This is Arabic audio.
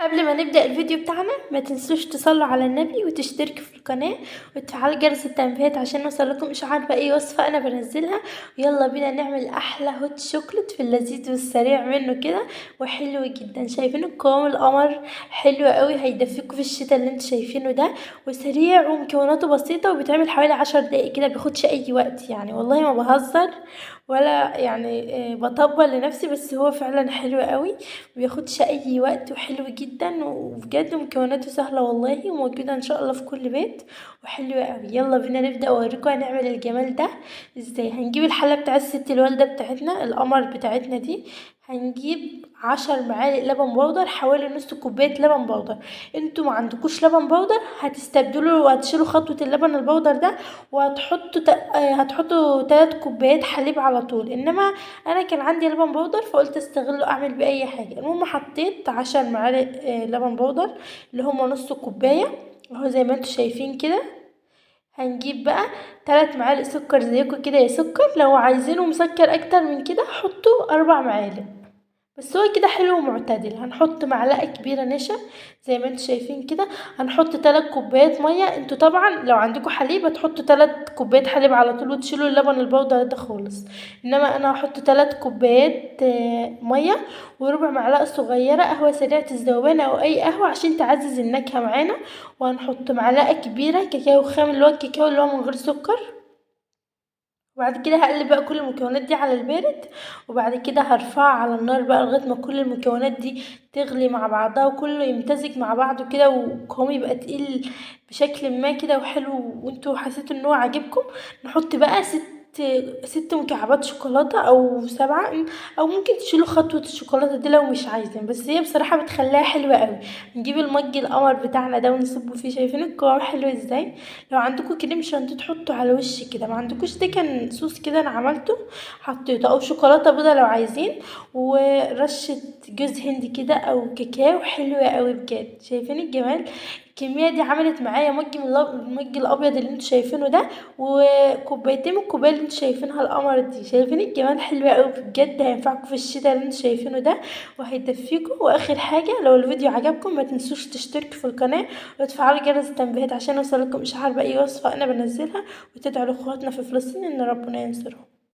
قبل ما نبدأ الفيديو بتاعنا ما تنسوش تصلوا على النبي وتشتركوا في القناة وتفعلوا جرس التنبيهات عشان يوصلكم اشعار باي وصفة انا بنزلها. ويلا بينا نعمل احلى هوت شوكليت في اللذيذ والسريع منه كده وحلو جدا. شايفين القوام القمر حلو قوي، هيدفيكوا في الشتاء اللي انتوا شايفينه ده، وسريع ومكوناته بسيطة وبيتعمل حوالي 10 دقايق كده، بياخدش اي وقت يعني، والله ما بهزر ولا يعني بطبل لنفسي، بس هو فعلا حلو قوي، مبياخدش اي وقت وحلو جدا، وبجد مكوناته سهله والله، وموجوده ان شاء الله في كل بيت وحلوه قوي. يلا بينا نبدا اوريكم هنعمل الجمال ده ازاي. هنجيب الحله بتاع الست الوالده بتاعتنا القمر بتاعتنا دي، هنجيب 10 معالق لبن بودر، حوالي نص كوبايه لبن بودر. انتوا ما عندكوش لبن بودر هتستبدلوا وهتشيلوا خطوه اللبن البودر ده هتحطوا 3 كوبايات حليب على طول، انما انا كان عندي لبن بودر فقلت استغله اعمل بيه اي حاجه. المهم حطيت 10 معالق لبن بودر اللي هما نص كوبايه اهو زي ما انتوا شايفين كده. هنجيب بقى 3 معالق سكر زيكم كده يا سكر، لو عايزينه مسكر اكتر من كده حطوا 4 معالق، بس هو كده حلو ومعتدل. هنحط معلقه كبيره نشا زي ما انتوا شايفين كده. هنحط 3 كوبايات ميه، انتوا طبعا لو عندكم حليب هتحطوا 3 كوبايات حليب على طول وتشيلوا اللبن البودر ده خالص، انما انا هحط 3 كوبايات ميه، وربع معلقه صغيره قهوه سريعه الذوبان او اي قهوه عشان تعزز النكهه معانا. وهنحط معلقه كبيره كاكاو خام اللي هو الكاكاو اللي هو من غير سكر. وبعد كده هقلب بقى كل المكونات دي على البارد، وبعد كده هرفعها على النار بقى لغايه ما كل المكونات دي تغلي مع بعضها وكله يمتزج مع بعضه كده وقوامه يبقى تقيل بشكل ما كده وحلو، وانتوا حسيتوا ان هو عاجبكم. نحط بقى 6 مكعبات شوكولاته او 7، او ممكن تشيلوا خطوه الشوكولاته دي لو مش عايزين، بس هي بصراحه بتخليها حلوه قوي. نجيب المج القمر بتاعنا ده ونصبه فيه، شايفين القوام حلو ازاي. لو عندكم كريم شانتيه تحطوا على وش كده، ما عندكوش ده كان صوص كده انا عملته حطيته، او شوكولاته بيضه لو عايزين، ورشه جوز هند كده او كاكاو حلوه قوي بجد. شايفين الجمال. الكميه دي عملت معايا مج من المج الابيض اللي انتوا شايفينه ده، وكوبايتين من الكوبايه اللي انتوا شايفينها القمر دي. شايفين الجمال حلوه قوي بجد، هينفعكم في الشتاء اللي انتوا شايفينه ده وهيدفيكم. واخر حاجه لو الفيديو عجبكم ما تنسوش تشتركوا في القناه وتفعلوا جرس التنبيهات عشان يوصلكم اشعار باي وصفه انا بنزلها، وتدعوا لاخواتنا في فلسطين ان ربنا ينصرهم.